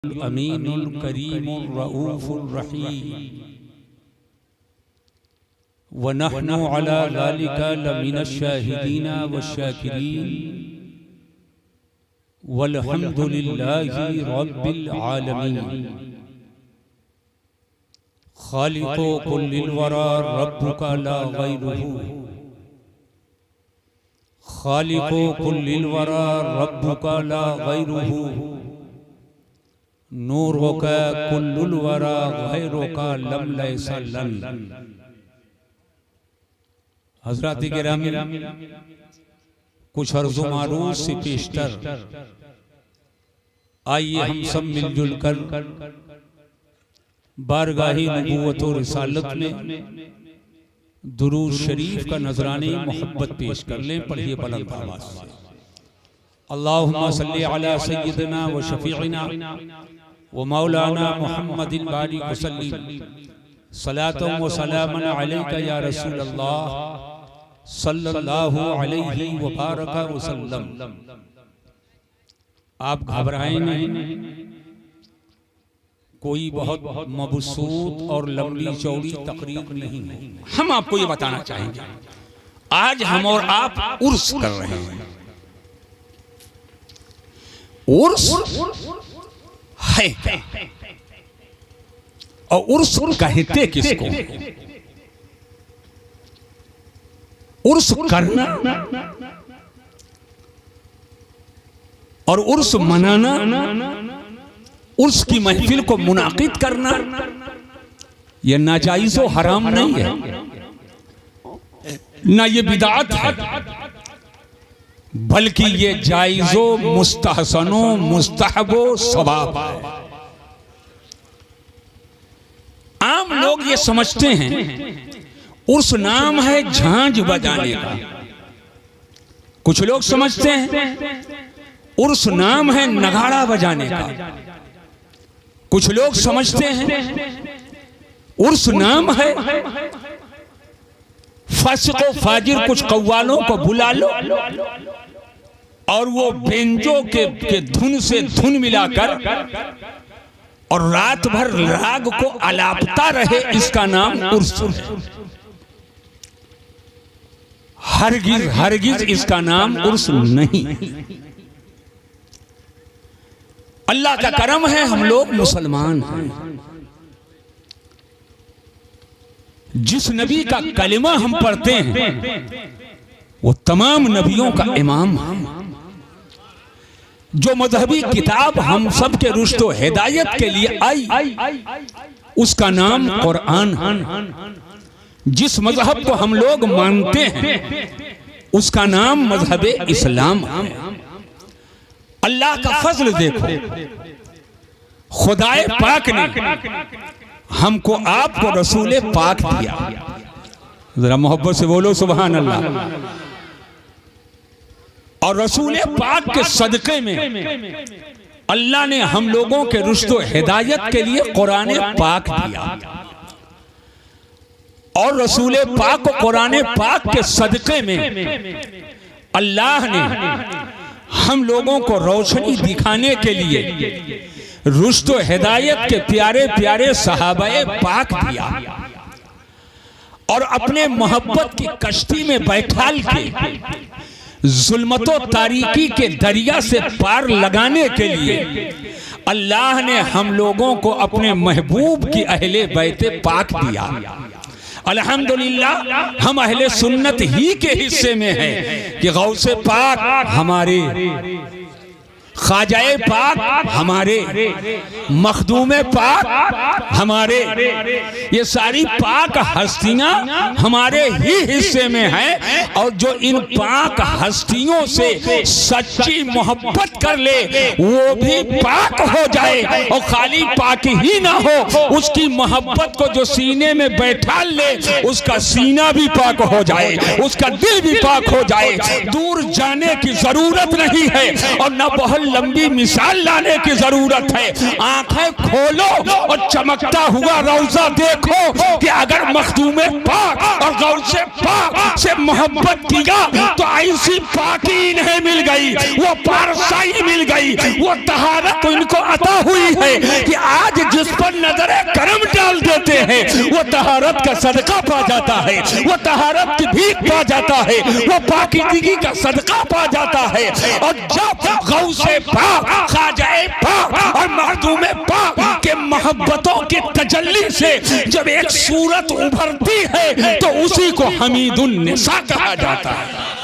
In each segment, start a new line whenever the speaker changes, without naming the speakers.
अमीनुल करीमुर रऊफुर रहीम व नहनु अला ज़ालिका लमिनश शाहिदीना वश्शाकिरीन वल्हम्दुलिल्लाहि रब्बिल आलमीन। खालिक़ु कुल्लिल वरा रब्बुका ला गैरुहु, खालिक़ु कुल्लिल वरा रब्बुका ला गैरुहु, नूरुका कुल्लुल वरा गैरुका लम लैसा लन। हज़रात गिरामी, कुछ अर्ज़ो मारूफ से पेशतर आइए हम सब मिलजुल कर बारगाही नबूवत और रिसालत में दुरूद शरीफ का नजराने मोहब्बत पेश कर लें। पढ़िए बुलंद आवाज़ से। अल्लाहुम्मा सल्ली अला सय्यिदिना व शफीइना व मौलाना मुहम्मदिन बारिक वसल्लिम सलातन व सलामन अलैका या रसूल अल्लाह सल्लल्लाहु अलैहि व बारका वसल्लम। आप घबराएं नहीं, कोई बहुत मबसूत और लंबी चौड़ी तकरीर नहीं है। हम आपको ये बताना चाहेंगे, आज हम और आप उर्स कर रहे हैं। उर्स है क्या और उर्स कहते किसको? उर्स करना और उर्स मनाना, उर्स की महफिल को मुनाकिद करना, यह नाजायज़ व हराम नहीं है, ना ये बिदात है, बल्कि ये जायज़ो मुस्तहसनो मुस्तहबो सवाब है। आम लोग ये समझते हैं उर्स नाम है झांझ बजाने का। कुछ लोग समझते हैं उर्स नाम है नगाड़ा बजाने का। कुछ लोग समझते हैं उर्स नाम है फासिक व फाजिर कुछ कव्वालों को बुला लो और वो बेंजो के धुन से धुन मिलाकर और रात भर राग को अलापता रहे, इसका नाम उर्स है। हरगिज हरगिज इसका नाम उर्स नहीं। अल्लाह का करम है, हम लोग मुसलमान हैं। जिस नबी का कलिमा हम पढ़ते हैं वो तमाम नबियों का इमाम है। जो मजहबी किताब हम सब के रुश्त व हिदायत के लिए आई उसका नाम कुरान है। जिस मजहब को हम लोग मानते हैं उसका नाम मजहब इस्लाम है। अल्लाह का फजल देखो, खुदाए पाक ने हमको आपको रसूल पाक दिया। जरा मोहब्बत से बोलो सुभान अल्लाह। और रसूल पाक के सदक़े में अल्लाह ने हम लोगों के रुश्त व हिदायत के लिए कुरान पाक दिया। और रसूल पाक को कुरान पाक के सदक़े में अल्लाह ने हम लोगों को रोशनी दिखाने के लिए रुश्त व हिदायत के प्यारे प्यारे सहाबाए पाक दिया। और अपने मोहब्बत की कश्ती में बैठाल के जुल्मतो तारीकी के दरिया से पार लगाने के लिए अल्लाह ने हम लोगों को अपने महबूब की अहले बैते पाक दिया। अल्हम्दुलिल्लाह हम अहले सुन्नत ही के हिस्से में हैं कि गौसे पाक हमारे, ख्वाजाए पाक हमारे, मखदूमे पाक हमारे, ये सारी पाक हस्तियां हमारे ही हिस्से में हैं। और जो इन पाक हस्तियों से सच्ची मोहब्बत कर ले वो भी पाक हो जाए। और खाली पाक ही ना हो, उसकी मोहब्बत को जो सीने में बैठा ले उसका सीना भी पाक हो जाए, उसका दिल भी पाक हो जाए। दूर जाने की जरूरत नहीं है और न मोहल्ले लंबी मिसाल लाने की जरूरत है। आंखें खोलो और चमकता हुआ रौजा देखो कि अगर मखदूम पाक और गौसे पाक से मोहब्बत किया तो ऐसी पाकी इन्हें मिल गई, वो पारसाई मिल गई, वो तहारत इनको अता हुई है कि आज जिस पर नजर करम डाल देते हैं वो तहारत का सदका पा जाता है, वो तहारत की भीख पा जाता है, वो पाकीज़गी का सदका पा जाता है। और जब गौसे पाक, ख्वाजाए पाक और मखदूमे पाक के मोहब्बतों की तजल्ली से जब एक सूरत उभरती है तो उसी को हमीदुन निसा कहा जाता है।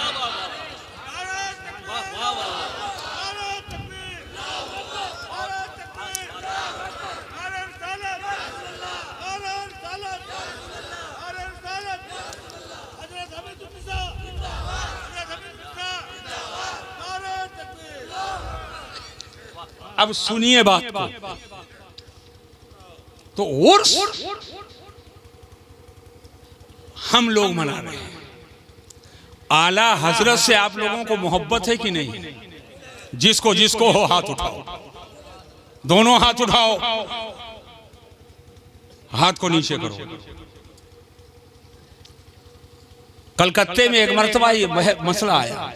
अब सुनिए बात को, तो उर्स हम लोग मना रहे हैं। आला हजरत से आप लोगों को मोहब्बत है कि नहीं? जिसको जिसको हो हाथ उठाओ, दोनों हाथ उठाओ, हाथ को नीचे करो। कलकत्ते में एक मर्तबा ये मसला आया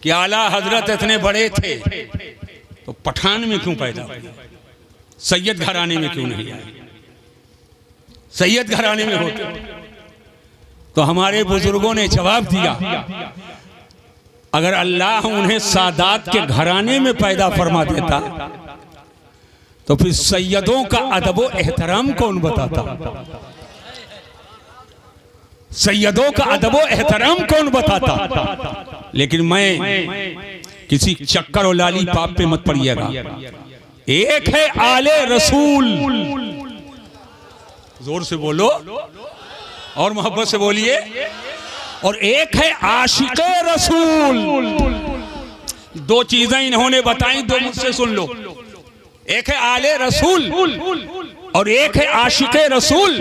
कि आला हजरत इतने बड़े थे तो पठान में क्यों पैदा हुए, सैयद घराने में क्यों नहीं आए? सैयद घराने में होते तो हमारे बुजुर्गों ने जवाब दिया, अगर अल्लाह उन्हें सादात के घराने में पैदा फरमा देता तो फिर सैयदों का अदब व एहतराम कौन बताता? सैयदों का अदब व एहतराम कौन बताता? लेकिन मैं किसी चक्कर और लाली पाप पे मत पड़िएगा। एक है आले रसूल, जोर से बोलो और मोहब्बत से बोलिए, और एक है आशिक़े रसूल। दो चीजें इन्होंने बताई, दो मुझसे सुन लो। एक है आले रसूल और एक है आशिक़े रसूल।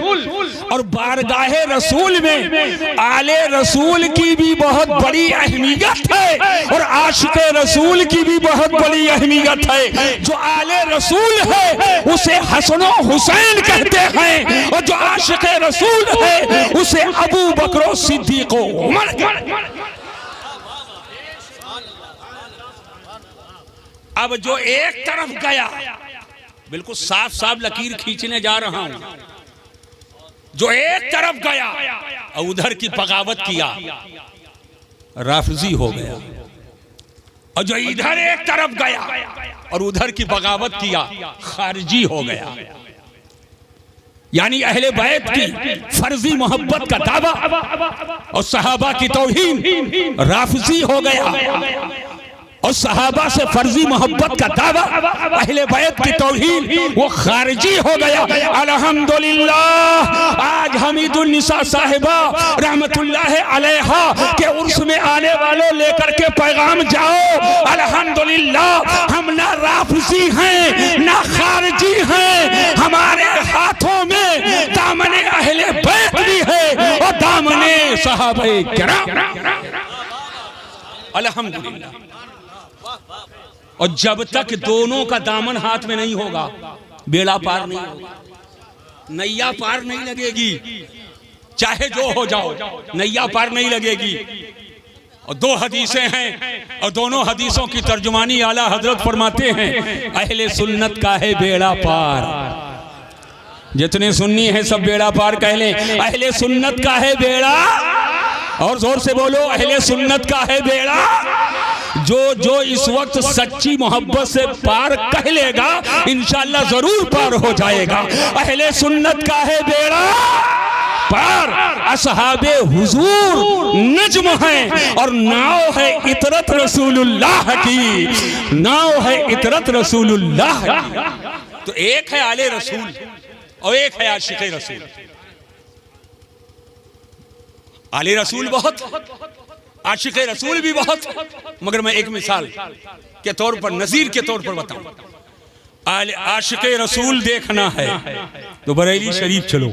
और बारगाहे रसूल में आले रसूल की भी बहुत बड़ी अहमियत है और आशिक़े रसूल की भी बहुत बड़ी अहमियत है। जो आले रसूल है उसे हसन हुसैन कहते हैं और जो आशिक़े रसूल है उसे अबू बकर सिद्दीक़ उमर कहते हैं। अब जो एक तरफ गया, बिल्कुल साफ साफ लकीर खींचने जा रहा हूं, जो एक तरफ गया और उधर की बगावत किया राफिजी हो गया, और जो इधर एक तरफ गया और उधर की बगावत किया खारिजी हो गया। यानी अहले बैत की फर्जी मोहब्बत का दावा और सहाबा की तौहीन राफिजी हो गया, और सहाबा से फर्जी मोहब्बत का दावा अहले बैत की तौहीन वो खारिजी हो गया। अल्हम्दुलिल्लाह आज हमीदुन निसा साहिबा रहमतुल्लाह अलैहा के उर्स में आने वालों लेकर के पैगाम जाओ, अल्हम्दुलिल्लाह हम ना राफिजी हैं ना खारिजी हैं, हमारे हाथों में दामने अहले बैत भी है और दामने सहाबाए किराम। अल्हम्दुलिल्लाह। और जब तक दोनों का दामन हाथ में नहीं होगा बेड़ा पार नहीं होगा, नैया पार नहीं लगेगी, चाहे जो हो जाओ नैया पार नहीं लगेगी। और दो हदीसें हैं और दोनों हदीसों की तर्जुमानी आला हजरत फरमाते हैं, अहले सुन्नत का है बेड़ा पार। जितने सुन्नी है सब बेड़ा पार कह लें, अहले सुन्नत का है बेड़ा, और जोर से बोलो अहले सुन्नत का है बेड़ा। जो इस वक्त सच्ची मोहब्बत से पार कह लेगा इंशाअल्लाह जरूर पार हो जाएगा। अहले सुन्नत का है बेड़ा पार, असहाबे हुजूर नज्म है और नाव है इतरत रसूलुल्लाह की, नाव है इतरत रसूलुल्लाह की। तो एक है आले रसूल और एक है आशिक़े रसूल। आले रसूल बहुत, आशिक़े रसूल भी बहुत, मगर मैं एक मिसाल के तौर पर, नजीर के तौर पर बताऊं। आशिक़े रसूल देखना है तो बरेली शरीफ चलो,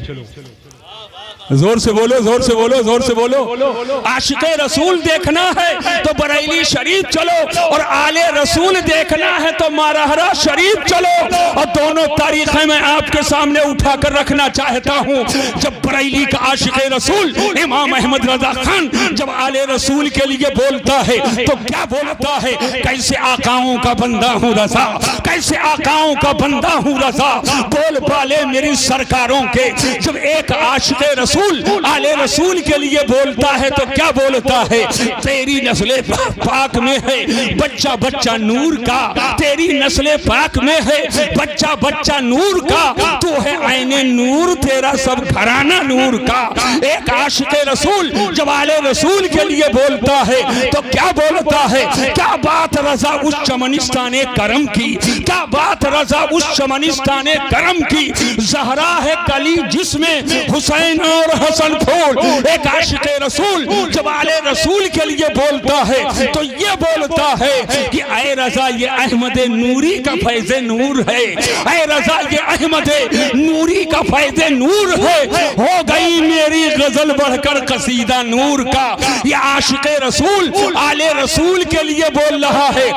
जोर से बोलो, जोर से बोलो, जोर से बोलो। आशिक़े रसूल देखना है तो बरेली शरीफ चलो, और आले रसूल देखना है तो मारहरा शरीफ चलो। और दोनों तारीखें मैं आपके सामने उठाकर रखना चाहता हूँ। जब बरेली का आशिक़े रसूल इमाम अहमद रजा खान जब आले रसूल के लिए बोलता है तो क्या बोलता है? कैसे आकाओं का बंदा हूँ रजा, कैसे आकाओं का बंदा हूँ रजा, बोल पाले मेरी सरकारों के। जब एक आशिक़े रसूल आले रसूल के लिए बोलता है तो क्या बोलता है? तेरी नस्ले पाक में है बच्चा बच्चा नूर का, तेरी नस्ले पाक में है बच्चा बच्चा नूर का, तू है आईने नूर, तेरा सब घराना नूर का। एक आशिक़े रसूल जब आले रसूल के लिए बोलता है तो क्या बोलता है? क्या बात रजा उस चमनिस्ताने करम की, क्या बात रजा उस चमनिस्ताने करम की। ज़हरा है कली जिसमें हुसैन और हसन फूल। एक आशिक़े रसूल जब आले रसूल के लिए बोलता है तो ये बोलता है कि ऐ रजा ये अहमद नूरी का फैज़े नूर है, ऐ रजा ये अहमद नूरी का फैज़े नूर है। हो गई मेरी गजल बढ़कर कसीदा नूर का। ये आशिक़े रसूल आले रसूल के लिए बोल रहा है।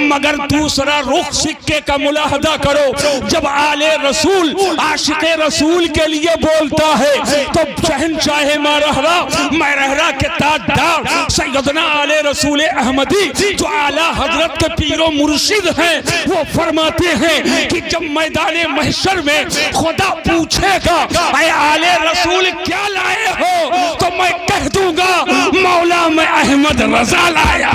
मगर दूसरा रुख सिक्के का मुलाहदा करो। जब आले रसूल आशिक़े रसूल के लिए बोलता है तो शहंशाह महरहरा के ताजदार सैयदना आले रसूल अहमदी जो आला हजरत के पीरो मुर्शिद हैं, वो फरमाते हैं कि जब मैदान महशर में खुदा पूछेगा ऐ आले रसूल क्या लाए हो, तो मैं कह दूंगा मौला मैं अहमद रजा लाया।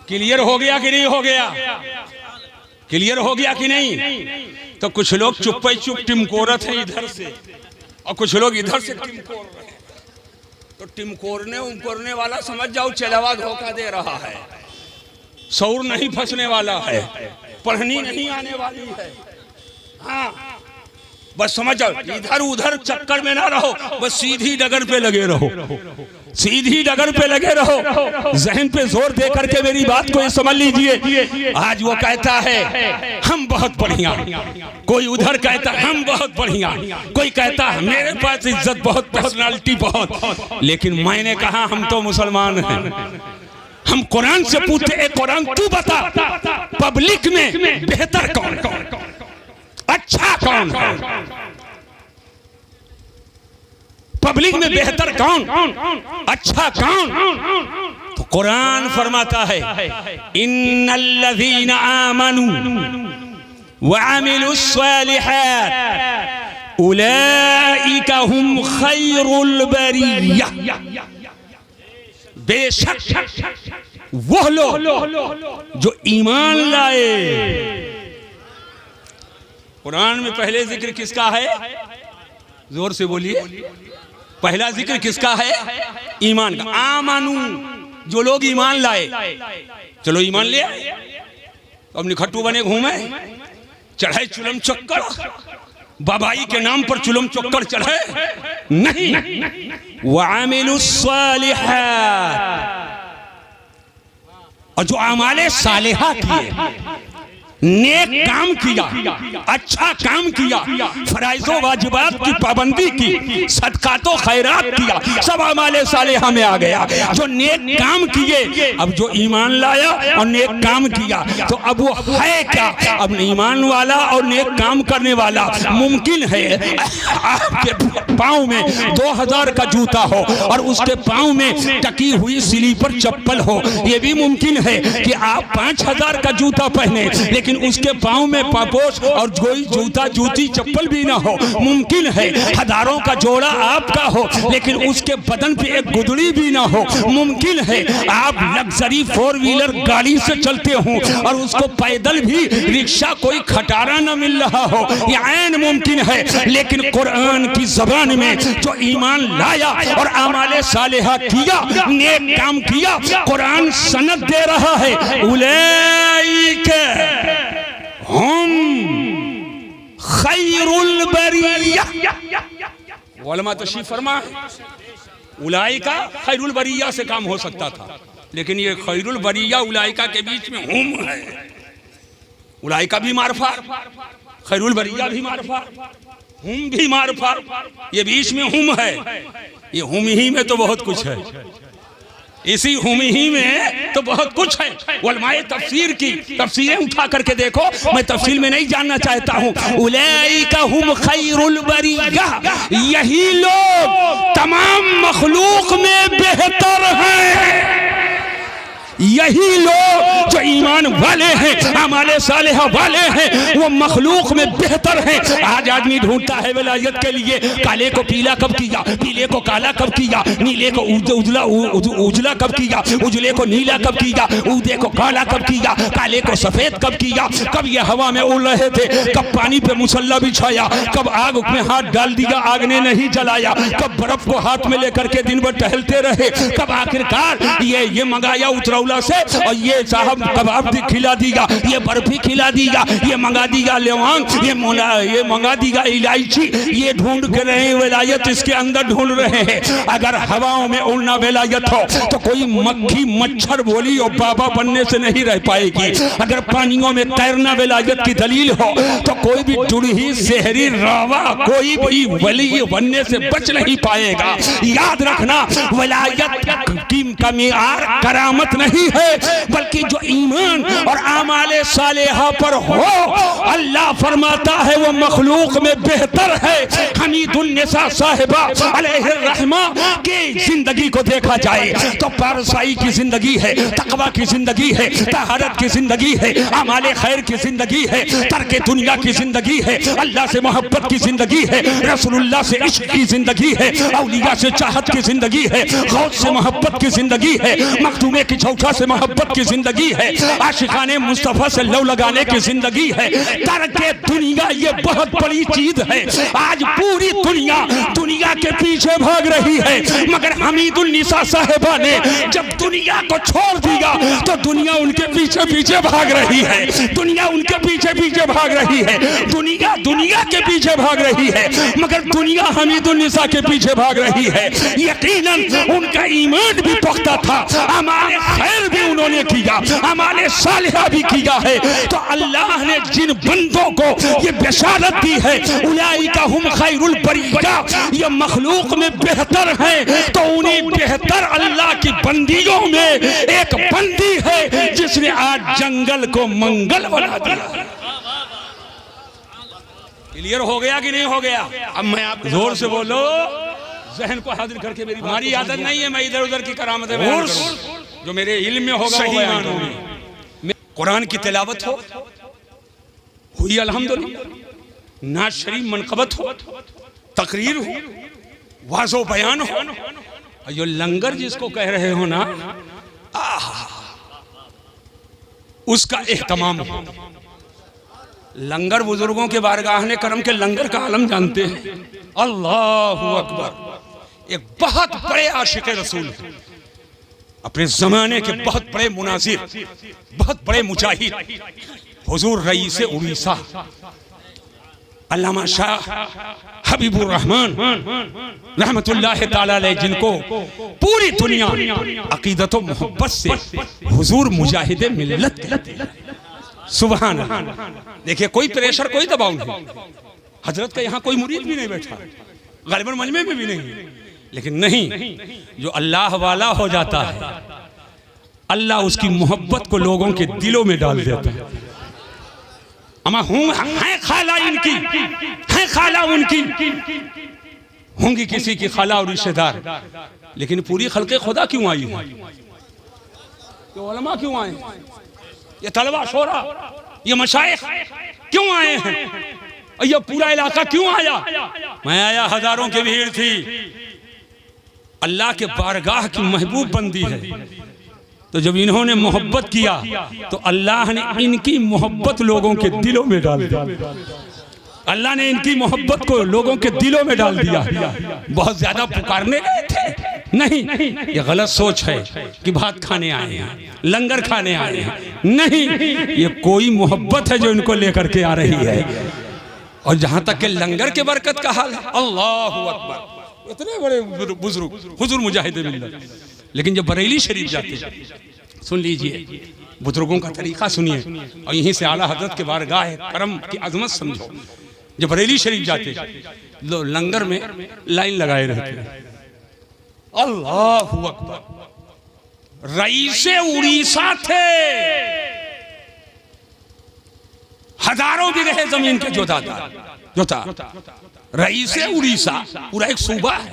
क्लियर हो गया कि नहीं हो गया? क्लियर हो गया कि नहीं? तो कुछ लोग चुप चुप टिमकोरत हैं इधर से, और कुछ लोग इधर से टिमकोर रहे हैं। तो टिमकोरने उमकोरने वाला समझ जाओ चलवा धोखा दे रहा है, सौर नहीं फंसने वाला है, पढ़नी नहीं आने वाली है। हाँ, बस समझ जाओ, इधर उधर चक्कर में ना रहो, बस सीधी डगर पे लगे रहो, सीधी डगर पे लगे रहो। जहन पे जोर दे करके मेरी बात को ये समझ लीजिए। आज वो कहता है हम बहुत बढ़िया, कोई उधर कहता हम बहुत बढ़िया, कोई कहता है मेरे पास इज्जत बहुत, पर्सनालिटी बहुत। लेकिन मैंने कहा हम तो मुसलमान हैं। हम कुरान से पूछते, ए कुरान तू बता पब्लिक में बेहतर कौन, अच्छा कौन है, पब्लिक में बेहतर कौन, अच्छा कौन? तो कुरान फरमाता है इन्नल्लज़ीना आमनू व अमिलुस्सालिहात उलाइका हुम खैरुल बरिया। बेशक वो लोग जो ईमान लाए। कुरान में पहले जिक्र किसका है? जोर से बोलिए, पहला जिक्र किसका है? ईमान का। आमानू, जो लोग ईमान लाए। चलो ईमान ले आए, अब निखट्टू बने घूमे, चढ़े चुलम चक्कर, बाबाई के नाम पर चुलम चक्कर चढ़े नहीं। वअमिलुस्सालिहात, और जो आमाले सालिहा किए, नेक काम किया, अच्छा काम किया, फराइज़ो वाजिबात की पाबंदी की, सदकातो खैरात किया, सब अमाले सालेहा में आ गया। जो नेक काम किए, अब जो ईमान लाया और नेक काम किया, तो अब वो है क्या? अब ईमान वाला और नेक काम करने वाला मुमकिन है आपके पाँव में 2000 का जूता हो और उसके पाँव में टकी हुई स्लीपर चप्पल हो। ये भी मुमकिन है कि आप 5000 का जूता पहने लेकिन उसके पाँव में पापोश और कोई जूता जूती चप्पल भी ना हो। मुमकिन है हजारों का जोड़ा आपका हो लेकिन उसके बदन पे एक गुदड़ी भी ना हो। मुमकिन है आप लग्जरी 4 व्हीलर गाड़ी से चलते हो और उसको पैदल भी रिक्शा कोई खटारा न मिल रहा हो। ये ऐन मुमकिन है। लेकिन कुरान की ज़बान में जो ईमान लाया और आमाले सालेहा किया, नेक काम किया, कुरान सनद दे रहा है उलैका हुम खैरुल बरिया। उलमा तशरीफ फरमा, उलैका खैरुल बरिया से काम हो सकता था, लेकिन ये खैरुल बरिया उलाइका के बीच में हुम है। उलाइका भी मारफा, खैरुल बरिया भी मारफा, हुम भी मारफा, ये बीच में हुम है। ये हुम ही में तो बहुत कुछ है, इसी हुम ही में तो बहुत कुछ है। उलमाए तफसीर की तफसीरें उठा करके देखो, मैं तफसील में नहीं जानना चाहता हूँ। उलैका हुम खैरुल बरिया, यही लोग तमाम मखलूक में बेहतर हैं। यही लोग जो ईमान वाले हैं, अमाले सालेहा वाले हैं, वो मखलूक में बेहतर हैं। आज आदमी ढूंढता है विलायत के लिए, काले को पीला कब किया, पीले को काला कब किया, नीले को उजला कब किया, उजले को नीला कब किया, ऊदे को काला कब किया, काले को सफेद कब किया, कब ये हवा में उड़ रहे थे, कब पानी पे मुसल्ला बिछाया, कब आग में हाथ डाल दिया आग ने नहीं जलाया, कब बर्फ को हाथ में लेकर के दिन भर टहलते रहे, कब आखिरकार ये मंगाया उतरौला से, और ये साहब कबाब भी खिला दिया, ये बर्फी खिला दिया, ये मंगा दिया लौंग, ये मंगा दिया इलायची। ये ढूंढ के रहे विलायत, इसके अंदर ढूंढ रहे हैं। अगर हवाओं में उड़ना विलायत हो तो कोई मक्खी मच्छर बोली और बाबा बनने से नहीं रह पाएगी। अगर पानियों में तैरना विलायत की दलील हो तो कोई भी जुड़ही सेहरी रावा कोई भी वली बनने से बच नहीं पाएगा। याद रखना, विलायत का मियार करामत नहीं है, बल्कि जो ईमान और आमाले सालेहा पर हो, अल्लाह फरमाता है वो मखलूक में बेहतर है। हमीदुन्निसा साहिबा अलैहिर्रहमा की जिंदगी को देखा जाए तो पारसाई की जिंदगी है, तकवा की जिंदगी है, तहारत की जिंदगी है, आमाले खैर की जिंदगी है, तर्क दुनिया की जिंदगी है, अल्लाह से मोहब्बत की जिंदगी है, रसूलुल्लाह से इश्क की जिंदगी है, औलिया से चाहत की जिंदगी है, गौस से मोहब्बत की जिंदगी है, मखदूमे की चौथा से मोहब्बत की जिंदगी है, आशिकाने मुस्तफा से लव लगाने की जिंदगी है। तर्के दुनिया ये बहुत बड़ी चीज है। आज पूरी दुनिया के पीछे भाग रही है, मगर हमीदुन्निसा साहिबा ने जब दुनिया को छोड़ दिया तो दुनिया उनके पीछे पीछे भाग रही है। दुनिया उनके पीछे पीछे भाग रही है, दुनिया के पीछे भाग रही है, मगर दुनिया हमीदुन्निसा के पीछे भाग रही है। यकीनन उनका ईमान भी पुख्ता था, हमारे खैर भी उन्होंने किया, हमारे सालिहा भी किया है। तो अल्लाह ने जिन बंदों को ये बशारत दी है, उलाइका हुम खैरुल बरिया, ये मखलूक में बेहतर हैं, तो उन्हीं बेहतर अल्लाह की बंदियों में एक बंदी है जिसने आज जंगल को मंगल बना दिया। क्लियर हो गया कि नहीं हो गया? अब मैं आप जोर से बोलो, जहन को हाजिर करके। मेरी हमारी आदत नहीं है मैं इधर उधर की करामतें बयान करूं, जो मेरे इल्म में होगा वो बयान होगी। कुरान की तिलावत हो हुई अल्हम्दुलिल्लाह, नाज शरीफ मनकबत हो, तकरीर हो, वाज़ो बयान हो, और ये लंगर जिसको कह रहे हो ना, उसका एहतमाम हो। लंगर बुजुर्गों के बारगाह ने करम के लंगर का आलम जानते हैं। अल्लाहु अकबर। एक बहुत बड़े आशिक रसूल हैं, अपने जमाने के बहुत बड़े मुनाजिर, बहुत बड़े मुजाहिद, हुजूर रईस उड़ीसा अल्लामा शाह हबीबुर रहमान रहमतुल्लाह ताला अलैह, जिनको पूरी दुनिया अकीदत और मोहब्बत से हुजूर मुजाहिद मिल्लत। सुभान अल्लाह। देखिए, कोई प्रेशर कोई दबाव नहीं, हजरत का यहाँ कोई मुरीद भी नहीं बैठा, गालिबन मजमे में भी नहीं, लेकिन नहीं, जो अल्लाह वाला हो जाता है अल्लाह उसकी मोहब्बत को लोगों के दिलों में डाल देता है। अमा है खाला इनकी, है खाला उनकी, होंगी किसी की खाला और रिश्तेदार, लेकिन पूरी खल्के खुदा क्यों आई है? ये उलमा क्यों आए? ये तलबा शोरा, ये मशाइख क्यों आए हैं? और ये पूरा इलाका क्यों आया? मैं आया, हजारों की भीड़ थी। अल्लाह के बारगाह की महबूब बंदी है, तो जब इन्होंने मोहब्बत किया तो अल्लाह ने इनकी मोहब्बत लोगों के दिलों में डाल दिया। अल्लाह ने इनकी मोहब्बत को लोगों के दिलों में डाल दिया। बहुत ज्यादा पुकारने गए थे? नहीं, ये गलत सोच है कि भात खाने आए हैं, लंगर खाने आए हैं। नहीं, ये कोई मोहब्बत है जो इनको लेकर के आ रही है। और जहां तक के लंगर के बरकत का हाल है, अल्लाहु अकबर, इतने बड़े बुजुर्ग हुजूर मुजाहिद मिल्लत, लेकिन जब बरेली शरीफ जाते, सुन लीजिए बुजुर्गों का तरीका सुनिए और यहीं से आला हजरत के बारगाह करम की अजमत समझो। जब बरेली शरीफ जाते लोग लंगर में लाइन लगाए रहते, अल्लाहु अकबर। रईसे उड़ीसा थे, हजारों बिगहे जमीन के जोता रईसे उड़ीसा, पूरा एक सूबा है,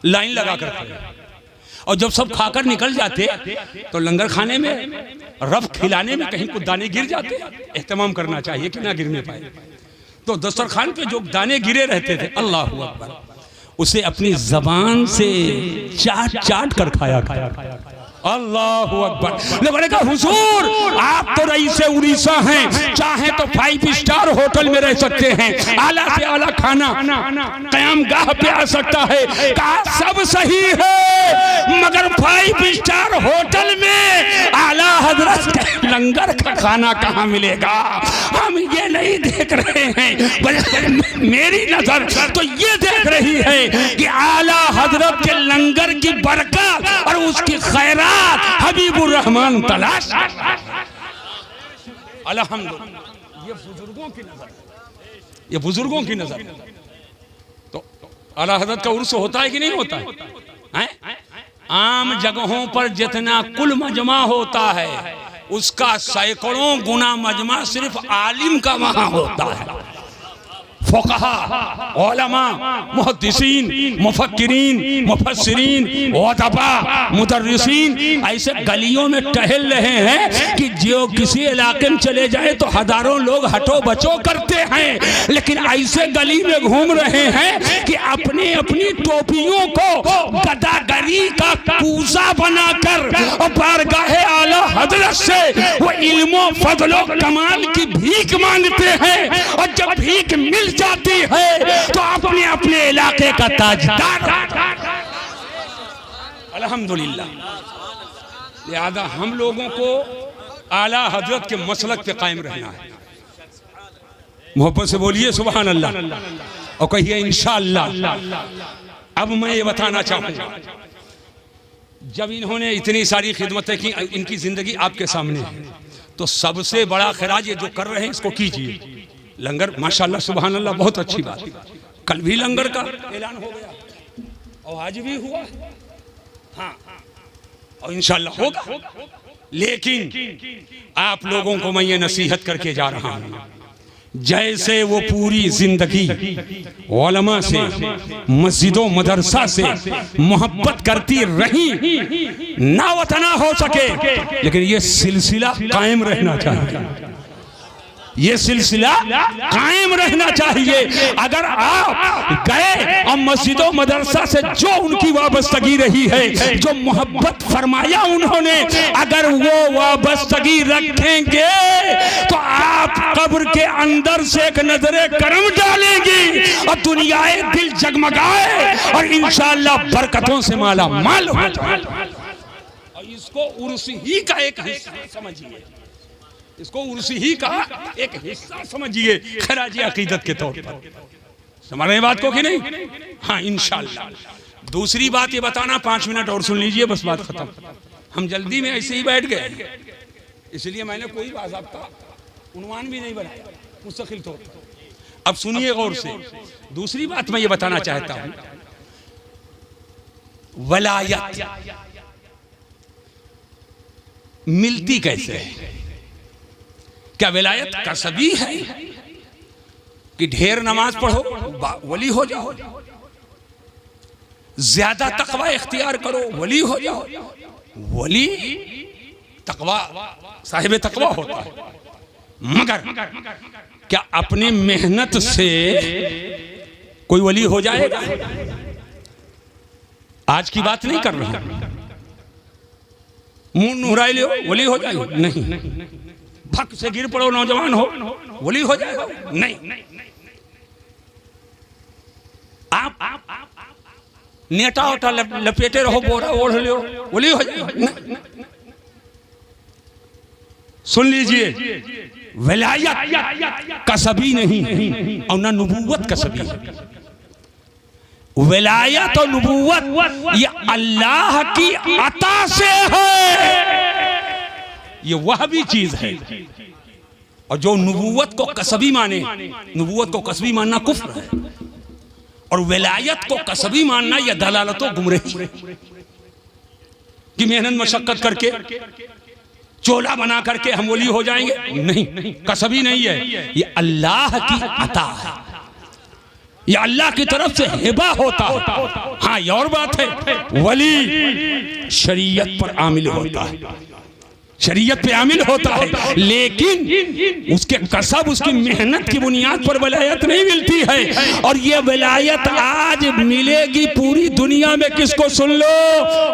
लाइन लगा कर खड़े। और जब सब खाकर निकल जाते तो लंगर खाने में रब खिलाने में कहीं कुछ दाने गिर जाते, एहतमाम करना चाहिए कि ना गिरने पाए। तो दस्तरखान पे जो दाने गिरे रहते थे, अल्लाह अकबर, उसे अपनी जबान से चाट कर खाया। अल्लाह अकबर। मैंने कहा हुजूर आप तो रईसे उड़ीसा हैं, चाहे तो 5 स्टार होटल में रह सकते हैं, आला से आला खाना कयाम गाह पे आ सकता है। कहा सब सही है, मगर 5 स्टार होटल में आला हजरत के लंगर का खाना कहाँ मिलेगा? हम ये नहीं देख रहे हैं, मेरी नजर तो ये देख रही है कि आला हजरत के लंगर की बरकत और उसकी खैरात हबीबुर रहमान तलाश। अल्हम्दुलिल्लाह, ये बुजुर्गों की नजर, ये बुजुर्गों की नजर। तो आला हजरत का उर्स होता है कि नहीं होता है? आम जगहों पर जितना कुल मजमा होता है उसका सैकड़ों गुना मजमा सिर्फ आलिम का वहां होता है। फुक़हा, उलमा, मुहद्दिसीन, मुफक्किरीन, मुफस्सिरीन, उदबा, मुदर्रिसीन ऐसे गलियों में टहल रहे हैं कि जो किसी इलाके में चले जाए तो हजारों लोग हटो बचो करते हैं, लेकिन ऐसे गली में घूम रहे हैं कि अपनी अपनी टोपियों को गदागरी का पूजा बनाकर और बारगाहे आला हजरत से वो इल्मो फजलो कमाल की भीख मांगते हैं। और जब भीख मिल जाती है तो अपने अपने इलाके का ताजदार। अल्हम्दुलिल्लाह, लिहाजा हम लोगों को आला हजरत के मसलक पे कायम रहना है। मोहब्बत से बोलिए सुभान अल्लाह और कहिए इंशाअल्लाह। अब मैं ये बताना चाहूंगा, जब इन्होंने इतनी सारी खिदमतें की, इनकी जिंदगी आपके सामने है, तो सबसे बड़ा खिराज ये जो कर रहे हैं इसको कीजिए। लंगर माशाल्लाह सुभान अल्लाह बहुत अच्छी बात, कल भी लंगर का ऐलान हो गया और आज भी हुआ, हाँ, और इंशाल्लाह होगा। लेकिन आप लोगों को मैं ये नसीहत करके जा रहा हूं, जैसे वो पूरी जिंदगी उलमा से, मस्जिदों मदरसा से मोहब्बत करती रही, ना वतना हो सके, लेकिन ये सिलसिला कायम रहना चाहिए। ये सिलसिला कायम रहना चाहिए। अगर आप गए और मस्जिदों मदरसा से जो उनकी वाबस्तगी रही है, जो मोहब्बत फरमाया उन्होंने, अगर वो वाबस्तगी रखेंगे तो आप कब्र के अंदर से एक नजरे करम डालेंगी और दुनियाए दिल जगमगाए और इंशाअल्लाह बरकतों से माला माल हो जाए। और इसको उर्स ही का एक हिस्सा समझिए, इसको उर्सी ही का एक हिस्सा समझिए, खराज अकीदत के तौर पर। समझ रहे बात को कि नहीं? हाँ इंशाअल्लाह। दूसरी बात ये बताना, 5 मिनट और सुन लीजिए, बस बात खत्म। हम जल्दी में ऐसे ही बैठ गए, इसलिए मैंने कोई बाज़ाब्ता उन्वान भी नहीं बनाया मुस्तकिल तौर पर। अब सुनिए गौर से। दूसरी बात मैं ये बताना चाहता हूं, वलायत मिलती कैसे है? क्या विलायत कसबी है कि ढेर नमाज पढ़ो वली हो जाओ, ज्यादा तकवा इख्तियार करो वली हो जाओ? वली तकवा, साहिब तकवा होता है, मगर क्या अपनी मेहनत से कोई वली हो जाएगा? आज की बात नहीं कर रहा, मुंह नुहराई लो वली हो जाएगा? नहीं। भक से गिर पड़ो नौजवान हो वली हो जाएगा? नहीं। आप नेटा ओटा लपेटे रहो, बोरा ओढ़ लो वली हो जाएगा? नहीं। सुन लीजिए, विलायत कसबी नहीं और ना नबूवत कसबी है। विलायत और नबूवत ये अल्लाह की अता से है, ये वह भी चीज है। और जो नबूवत को कसबी माने, नबूवत को कसबी मानना कुफ्र है, और विलायत को कसबी मानना यह दलालत और गुमराही है कि मेहनत मशक्कत करके चोला बना करके हम वली हो जाएंगे। नहीं, कसबी नहीं है, ये अल्लाह की अता है, ये अल्लाह की तरफ से हिबा होता है। हाँ, ये और बात है, वली शरीयत पर आमिल होता है, शरीयत पे आमिल होता है, लेकिन उसके कसब, उसकी मेहनत की बुनियाद पर वलायत नहीं मिलती है। और ये वलायत आज मिलेगी पूरी दुनिया में किसको? सुन लो,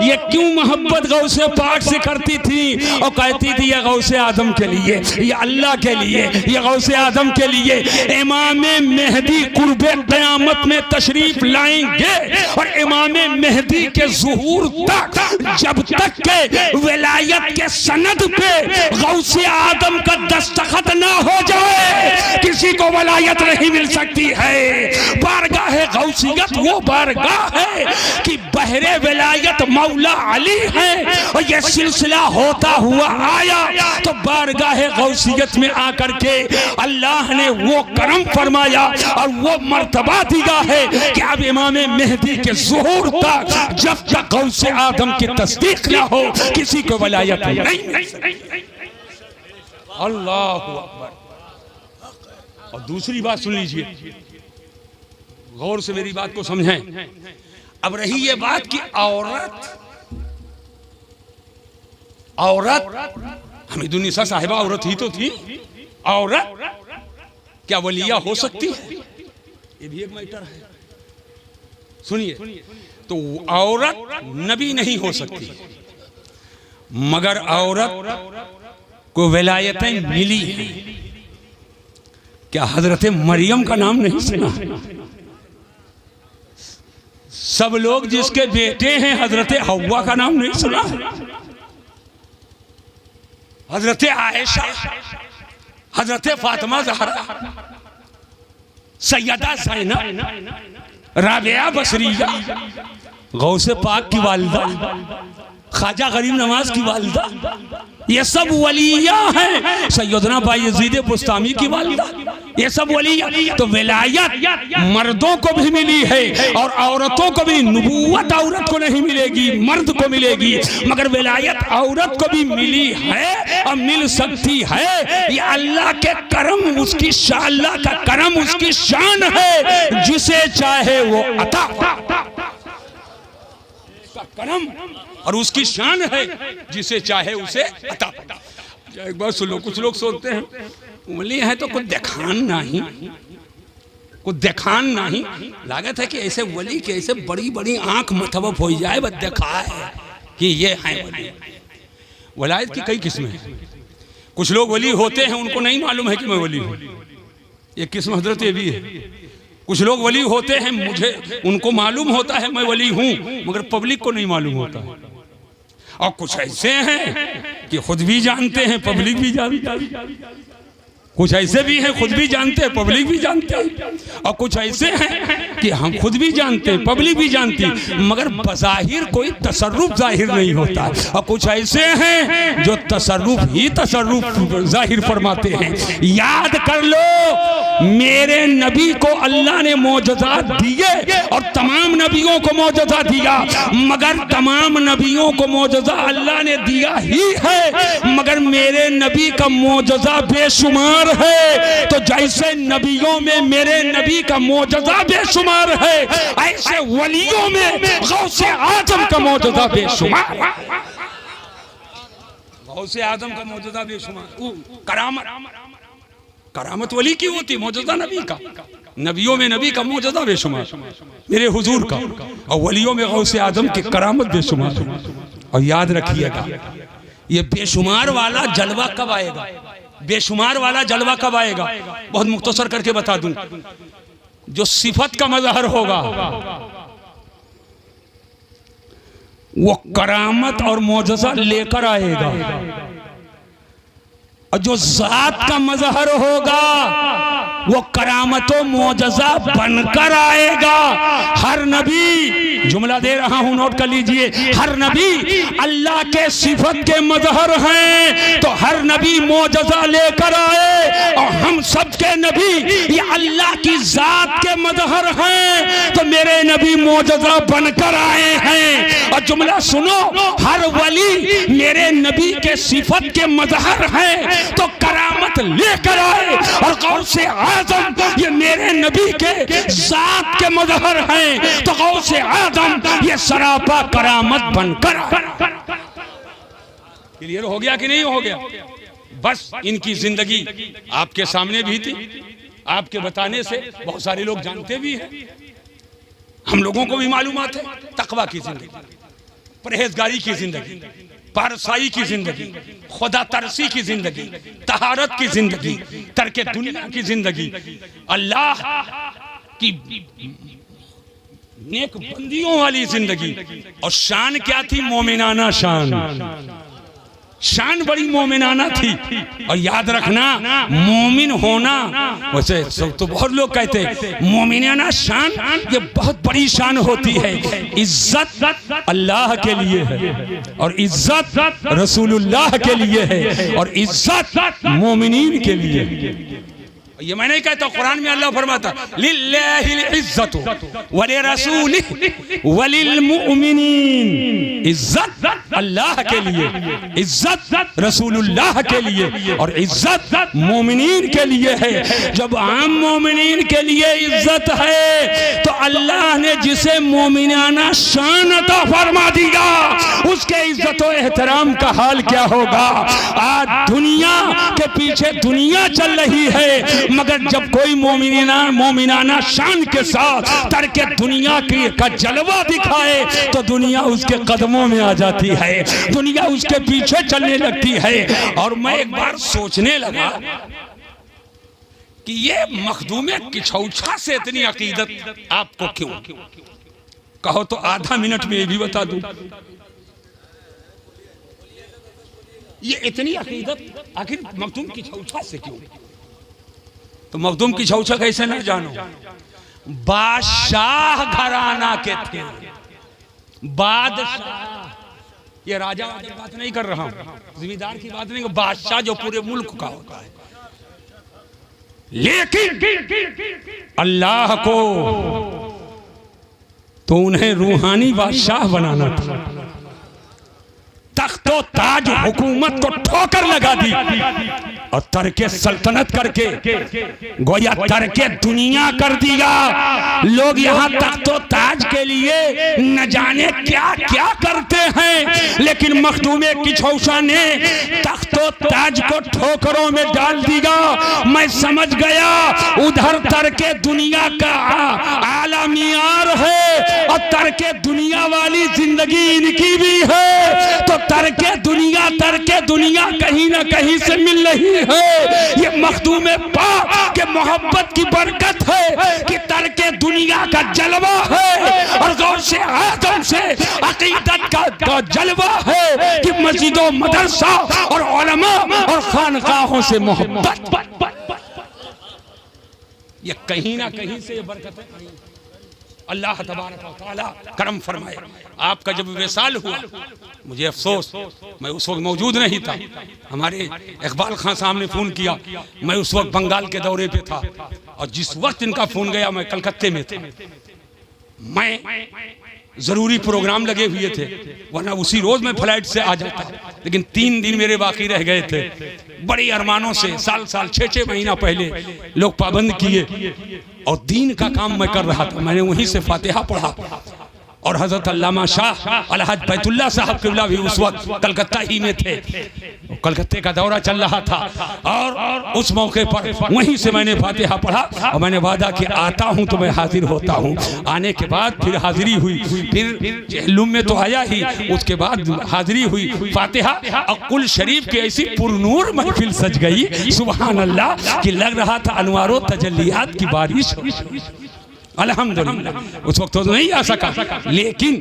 ये क्यों मोहब्बत गौसे पाक से करती थी और कहती थी ये गौसे आदम के लिए, ये अल्लाह के लिए, ये गौसे आदम के लिए। इमाम मेहदी कुर्बे क़यामत में तशरीफ लाएंगे और इमाम मेहदी के ज़ुहूर तक जब तक के वलायत के सनद पे गौसे आदम का दस्तखत ना हो जाए, किसी को वलायत नहीं मिल सकती है। बारगाह गौसियत वो बारगाह है कि बहरे वलायत मौला अली है, और ये सिलसिला होता हुआ आया तो बारगाह गौसियत में आकर के अल्लाह ने वो करम फरमाया और वो मर्तबा दिया है कि अब इमाम मेहदी के ज़ुहूर तक जब तक गौसे आदम की तस्दीक ना हो, किसी को वलायत नहीं। अल्लाहु अकबर। और दूसरी बात सुन लीजिए, गौर से मेरी बात को समझें। अब रही ये बात कि औरत हमीदुन्निसा साहिबा औरत ही तो थी, औरत क्या वलिया हो सकती है? ये भी एक मैटर है, सुनिए। तो औरत नबी नहीं हो सकती, मगर औरत को विलायतें मिली। क्या हजरत मरियम का नाम नहीं सुना? सब लोग जिसके बेटे हैं हजरत हव्वा का नाम नहीं सुना? हजरत आयशा, हजरत फातिमा ज़हरा, सैयदा ज़ैनब, राबिया बसरिया, गौसे पाक की वालिदा, ख्वाजा गरीब नवाज की वालिदा, ये सब वलिया हैं। सैयदना बायज़ीद बुस्तामी की वालिदा, ये सब वलिया। तो विलायत मर्दों को भी मिली है और औरतों को भी। नबूवत औरत को नहीं मिलेगी, मर्द को मिलेगी, मगर विलायत औरत को भी मिली है और मिल सकती है। ये अल्लाह के करम, उसकी अल्लाह का करम, उसकी शान है, जिसे चाहे वो अता करम, और उसकी शान है, जिसे चाहे उसे अता। एक बात सुन लो, कुछ लोग सोचते हैं वली है तो कुछ दिखान नहीं, कुछ दिखान नहीं। लागत है कि ऐसे वली के ऐसे बड़ी बड़ी आंख मतवफ हो जाए, बस देखा है कि ये है वली। वलायत की कई किस्में हैं। कुछ लोग वली होते हैं, उनको नहीं मालूम है कि मैं वली हूँ, ये किस्म हजरत ये भी है। कुछ लोग वली होते हैं, मुझे उनको मालूम होता है मैं वली हूं, मगर पब्लिक को नहीं मालूम होता। और कुछ ऐसे हैं कि खुद भी जानते हैं, पब्लिक भी जानती है। कुछ ऐसे भी हैं खुद भी जानते हैं, पब्लिक भी जानते हैं। और कुछ ऐसे हैं कि हम खुद भी जानते हैं, पब्लिक भी जानती, मगर बज़ाहिर कोई तसर्रुफ जाहिर नहीं होता। और कुछ ऐसे हैं जो तसर्रुफ ही तसर्रुफ जाहिर फरमाते हैं। याद कर लो, मेरे नबी को अल्लाह ने मौजज़ात दिए और तमाम नबियों को मौजज़ा दिया, मगर तमाम नबियों को मौजज़ा अल्लाह ने दिया ही है, मगर मेरे नबी का मौजज़ा बेशुमार है। तो जैसे नबियों में मेरे नबी का मौजज़ा बेशुमार है, ऐसे वलियों में गौसे आदम का मौजज़ा बेशुमार है। गौसे आदम का मौजज़ा बेशुमार। करामत वली की होती, मौजज़ा नबी का। नबियों में नबी का मौजज़ा बेशुमार, मेरे हुजूर का, और वलियों में गौसे आदम की करामत बेशुमार। और याद रखिएगा, ये बेशुमार वाला जलवा कब आएगा? बेशुमार वाला जलवा कब आएगा? बहुत मुख्तसर करके बता दूं, जो सिफत का मज़हर होगा वो करामत और मौजज़ा लेकर आएगा। और जो जात का मजहर होगा वो करामतो मोजज़ा बनकर आएगा। हर नबी, जुमला दे रहा हूं नोट कर लीजिए, हर नबी अल्लाह के सिफत के मजहर हैं, तो हर नबी मोजज़ा लेकर आए। और हम सब के नबी ये अल्लाह की जात के मजहर हैं, तो मेरे नबी मोजज़ा बनकर आए हैं। और जुमला सुनो, हर वली मेरे नबी के सिफत के मजहर हैं, तो करामत लेकर आए। और गौर से आजम ये मेरे नबी के जात के मजहर हैं, तो गौर से आजम ये सरापा करामत बनकर आए। क्लियर हो गया कि नहीं हो गया? बस इनकी जिंदगी आपके सामने भी थी, आपके बताने से बहुत सारे लोग जानते भी हैं, हम लोगों को भी मालूमात है। तकवा की जिंदगी, परहेजगारी की जिंदगी, पारसाई की जिंदगी, खुदा तरसी की जिंदगी, तहारत की जिंदगी, तर्क दुनिया की जिंदगी, अल्लाह की नेक बंदियों वाली जिंदगी। और शान क्या थी? मोमिनाना शान। शान बड़ी मोमिनाना थी। और याद रखना, मोमिन होना, वैसे तो बहुत लोग कहते हैं मोमिनाना शान ये बहुत बड़ी शान होती है। इज्जत अल्लाह के लिए है, और इज्जत रसूलुल्लाह के लिए है, और इज्जत मोमिनीन के लिए है। ये मैं नहीं कहता, कुरान में अल्लाह फरमाता लिल्लाहिल इज्जतु वलिरसूलिहि वलिल मुमिनीन। इज्जत अल्लाह के लिए, इज्जत रसूलुल्लाह के लिए, और इज्जत मोमिनीन के लिए है। जब आम मोमिनीन के लिए इज्जत है, तो अल्लाह ने जिसे मोमिनाना शान अता फरमा दिया, उसके इज्जत और एहतराम का हाल क्या होगा? आज दुनिया के पीछे दुनिया चल रही है, मगर जब कोई मोमिनाना शान के साथ तर्क दुनिया की का जलवा दिखाए, तो दुनिया उसके कदमों में आ जाती है, दुनिया उसके पीछे चलने लगती है। और मैं एक बार सोचने लगा कि ये मखदूमे किछौछा से इतनी अकीदत आपको क्यों? कहो तो आधा मिनट में ये भी बता दूं, ये इतनी अकीदत आखिर मखदूम किछौछा से क्यों? तो मखदूम किछौछा कैसे न जानो? बादशाह घराना के थे, बादशाह। ये राजा की बात नहीं कर रहा हूं, जिम्मेदार की बात नहीं, बादशाह जो पूरे मुल्क का होता है। लेकिन अल्लाह को तो उन्हें रूहानी बादशाह बनाना था। तख्तो ताज हुकूमत को ठोकर लगा दी और तरके सल्तनत करके गोया तरके दुनिया कर दिया। लोग यहाँ तख्तो ताज के लिए न जाने क्या क्या करते हैं, लेकिन मखदूमे किछौछा ने तख्तो ताज को ठोकरों में डाल दिया। मैं समझ गया उधर तरके दुनिया का आला मियार है और तरके दुनिया वाली जिंदगी इनकी भी है, तो तरके दुनिया कहीं ना कहीं से मिल रही है। ये मखदूमे पाक के मोहब्बत की बरकत है कि तरके दुनिया का जलवा है और गौर से आदम से अकीदत का जलवा है कि मस्जिदों मदरसा और उलमा और खानकाहों से मोहब्बत। ये कहीं ना कहीं से ये बरकत है। अल्लाह तबारक व तआला करम फरमाए। आपका जब विसाल हुआ, मुझे अफसोस, मैं उस वक्त मौजूद नहीं था। हमारे इकबाल खान साहब ने फ़ोन किया, मैं उस वक्त बंगाल के दौरे पे था और जिस वक्त इनका फ़ोन गया मैं कलकत्ते में था। मैं ज़रूरी प्रोग्राम लगे हुए थे, वरना उसी रोज़ मैं फ्लाइट से आ जाता, लेकिन 3 दिन मेरे बाकी रह गए थे। बड़ी अरमानों से साल 6-6 महीना पहले लोग पाबंद किए और दीन का काम मैं कर रहा था। मैंने वहीं से फातिहा पढ़ा और हजरत अल्लामा शाह अलहज बैतुल्लाह साहब किबला भी उस वक्त कलकत्ता ही में थे। कलकत्ते का दौरा चल रहा था और उस मौके पर वहीं से मैंने फातिहा पढ़ा और मैंने वादा कि आता हूं तो मैं हाजिर होता हूं। आने के बाद फिर हाजिरी हुई, फिर जहलुम में तो आया ही, उसके बाद हाजिरी हुई फातिहा और कुल शरीफ की ऐसी पुरनूर महफिल सज गई, सुभान अल्लाह, कि लग रहा था अनवारो तजल्लियात की बारिश। अल्हम्दुलिल्लाह उस वक्त तो नहीं आ सका, लेकिन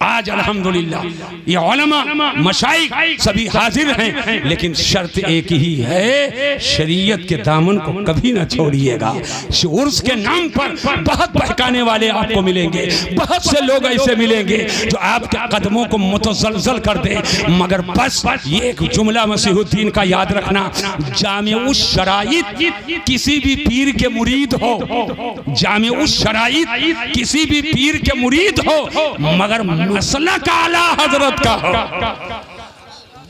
आज अल्हम्दुलिल्लाह ये उलमा मशाइख सभी हाजिर हैं। लेकिन शर्त एक ही है, शरीयत के दामन को कभी ना छोड़िएगा। उर्स के नाम पर बहुत बहकाने वाले आपको मिलेंगे, बहुत से लोग ऐसे मिलेंगे जो आपके कदमों को मुतज़लज़ल कर दे। मगर बस ये एक जुमला मसीहुद्दीन का याद रखना, जामिउश शराइत किसी भी पीर के मुरीद हो, जामिउश शराइत किसी भी पीर के मुरीद हो, मगर मसलक आला हजरत का हो,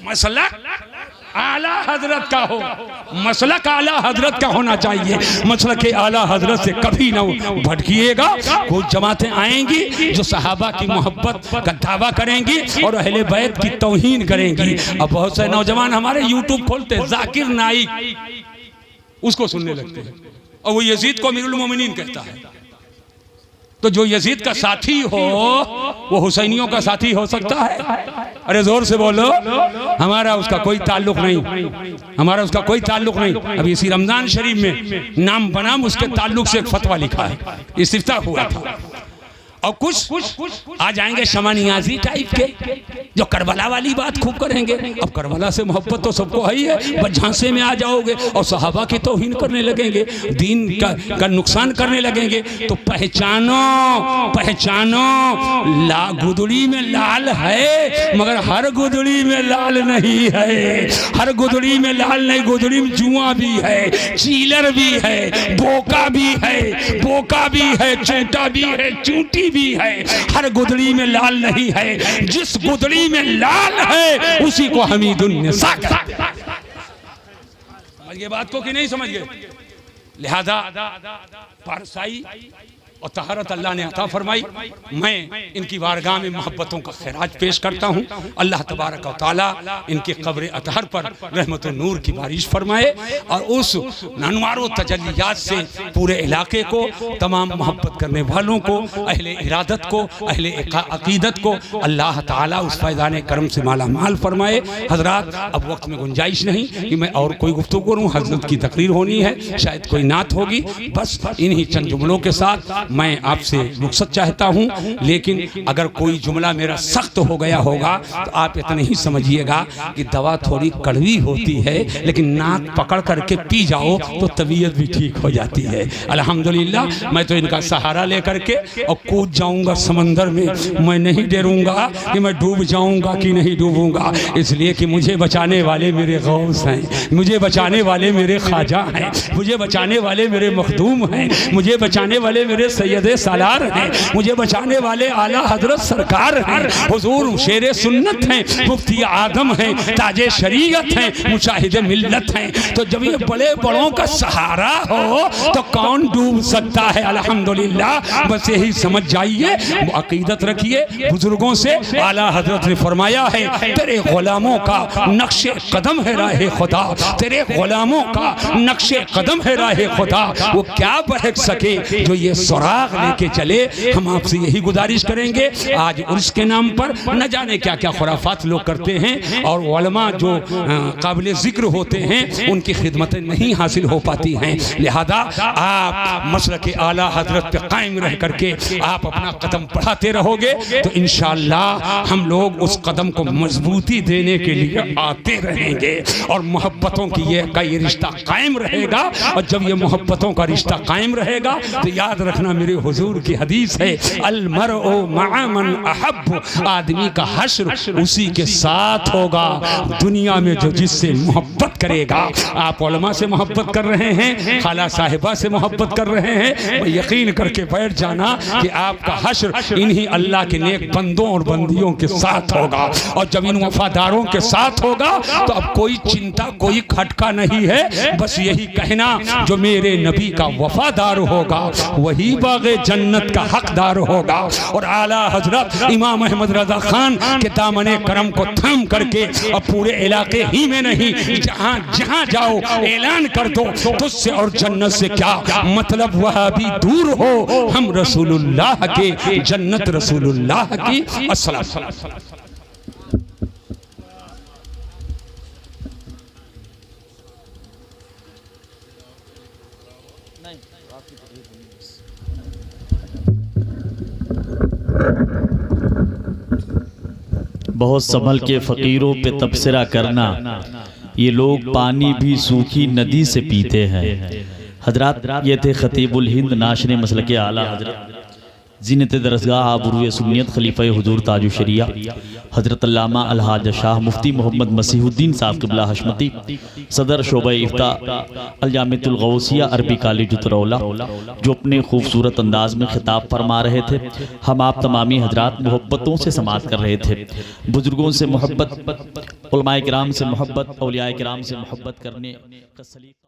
मसलक आला हजरत का हो, मसलक आला हजरत का होना चाहिए। मसलक आला हजरत से कभी ना भटकिएगा। कुछ जमातें आएंगी जो सहाबा की मोहब्बत का दावा करेंगी और अहले बैत की तौहीन करेंगी। अब बहुत से नौजवान हमारे यूट्यूब खोलते हैं, जाकिर नाइक उसको सुनने लगते हैं और वो यजीद को अमीरुल मोमिनीन कहता है। तो जो यजीद का साथी हो वो हुसैनियों का साथी हो सकता है? अरे जोर से बोलो। हमारा उसका कोई ताल्लुक नहीं, हमारा उसका कोई ताल्लुक नहीं। अभी इसी रमजान शरीफ में नाम बनाम उसके ताल्लुक से एक फतवा लिखा है, इस्तिफ्ता हुआ था। और कुछ आ जाएंगे शमा नियाजी टाइप के जो करबला वाली बात खूब करेंगे। अब करबला से मोहब्बत तो सबको है ही है, बस झांसे में आ जाओगे और सहाबा की तौहीन करने लगेंगे, दीन का नुकसान करने लगेंगे। तो पहचानो पहचानो, गुदड़ी में लाल है मगर हर गुदड़ी में लाल नहीं है, हर गुदड़ी में लाल नहीं, गुदड़ी में जुआ भी है, चीलर भी है, बोका भी है, बोका भी है, चूटा भी है, चूटी भी है, हर गुदड़ी में लाल नहीं है। जिस गुदड़ी में लाल है उसी को हमीदुन निसा कहते हैं। समझ गए बात को कि नहीं समझ गए? लिहाजा पारसाई और तहरत अल्लाह ने अता फरमाई। मैं इनकी वारगाह में मोहब्बतों का खैराज पेश करता हूँ। अल्लाह तबारक व तआला इनके कब्र अतहर पर रहमत व नूर की बारिश फरमाए और उस अनवार व तजल्लियात से पूरे इलाके को, तमाम मोहब्बत करने वालों को, अहले इरादत को, अहले अकीदत को अल्लाह ताला उस फैज़ान करम से माला माल फरमाए। हजरात, अब वक्त में गुंजाइश नहीं कि मैं और कोई गुफ्तगू करूँ, हजरत की तकरीर होनी है, शायद कोई नात होगी। बस इन्हीं चंद जुमलों के साथ मैं आपसे रुखसत चाहता हूं। लेकिन अगर कोई जुमला मेरा सख्त हो गया होगा तो आप इतना ही समझिएगा कि दवा थोड़ी कड़वी होती है, लेकिन नाक पकड़ करके पी जाओ तो तबीयत भी ठीक हो जाती है। अल्हम्दुलिल्लाह, मैं तो इनका सहारा लेकर के और कूद जाऊंगा समंदर में। मैं नहीं डरूंगा कि मैं डूब जाऊंगा कि नहीं डूबूंगा, इसलिए कि मुझे बचाने वाले मेरे गौस हैं, मुझे बचाने वाले मेरे ख्वाजा हैं, मुझे बचाने वाले मेरे मखदूम हैं, मुझे बचाने वाले मेरे सैयदे सालार हैं, मुझे बचाने वाले आला हजरत सरकार हैं, हुजूर शेरे सुन्नत हैं, मुफ्ती आदम हैं, ताजे शरीयत हैं, मुजाहिदे मिल्लत हैं। तो जब ये बड़े बड़ों का सहारा हो तो कौन डूब सकता है? अल्हम्दुलिल्लाह, बस यही समझ जाइए, अकीदत रखिए। बुजुर्गों से आला हजरत ने फरमाया है, तेरे गुलामों का नक्शे कदम है राहे खुदा, तेरे गुलामों का नक्शे कदम है राहे खुदा, वो क्या बहक सके जो ये सुराग लेके चले। हम आपसे यही गुजारिश करेंगे। आज उर्स के नाम पर न जाने क्या क्या खुराफात लोग करते हैं और उलमा जो काबिल जिक्र होते हैं उनकी खिदमतें नहीं हासिल हो पाती हैं। लिहाजा आप मसलक आला हजरत पे कायम रह करके आप अपना कदम बढ़ाते रहोगे तो इंशाअल्लाह हम लोग उस कदम को मजबूती देने के लिए आते रहेंगे और मोहब्बतों की ये रिश्ता कायम रहेगा। और जब ये मोहब्बतों का रिश्ता कायम रहेगा तो याद रखना, मेरे हुजूर की हदीस है, अल मरउ मअ मन अहब्ब, आदमी का हश्र उसी के साथ होगा दुनिया में जो जिससे मोहब्बत करेगा। आप उलमा से मोहब्बत कर रहे हैं, खाला साहिबा से मोहब्बत कर रहे हैं, यकीन करके बैठ जाना कि आपका हश्र इन्हीं अल्लाह के नेक बंदों और बंदियों के साथ होगा। और जब इन वफादारों के साथ होगा तो अब कोई चिंता, कोई खटका नहीं है। बस यही कहना, जो मेरे नबी का वफादार होगा वही बाग़े जन्नत का हकदार होगा। और आला हजरत इमाम अहमद रजा खान के दामने करम को थाम करके और पूरे इलाके ही में नहीं, जहां जहां जाओ ऐलान कर दो, तुझसे और जन्नत से क्या मतलब, वह भी दूर हो, हम रसूलुल्लाह के, जन्नत रसूलुल्लाह की। अस्सलाम।
बहुत संभल के फ़कीरों पे तबसरा करना, ये लोग पानी भी सूखी नदी से पीते हैं। हजरात, ये थे खतीबुल हिंद नाशर मसलक आला हजरत ज़ीनत दरसगाह आबरूए सुन्नियत खलीफा हुजूर ताजु शरिया हजरत अल्लामा अलहाज शाह मुफ्ती मोहम्मद मसीहुद्दीन साहब क़िबला हशमती, सदर शोबा इफ्ता अल-जामिअतुल गौसिया अरबी कॉलेज उतरौला, जो अपने खूबसूरत अंदाज में खिताब फरमा रहे थे। हम आप तमामी हजरात मोहब्बतों से समात कर रहे थे। बुजुर्गों से मोहब्बत, उलमाए किराम से मोहब्बत, औलियाए किराम से मोहब्बत करने का सलीका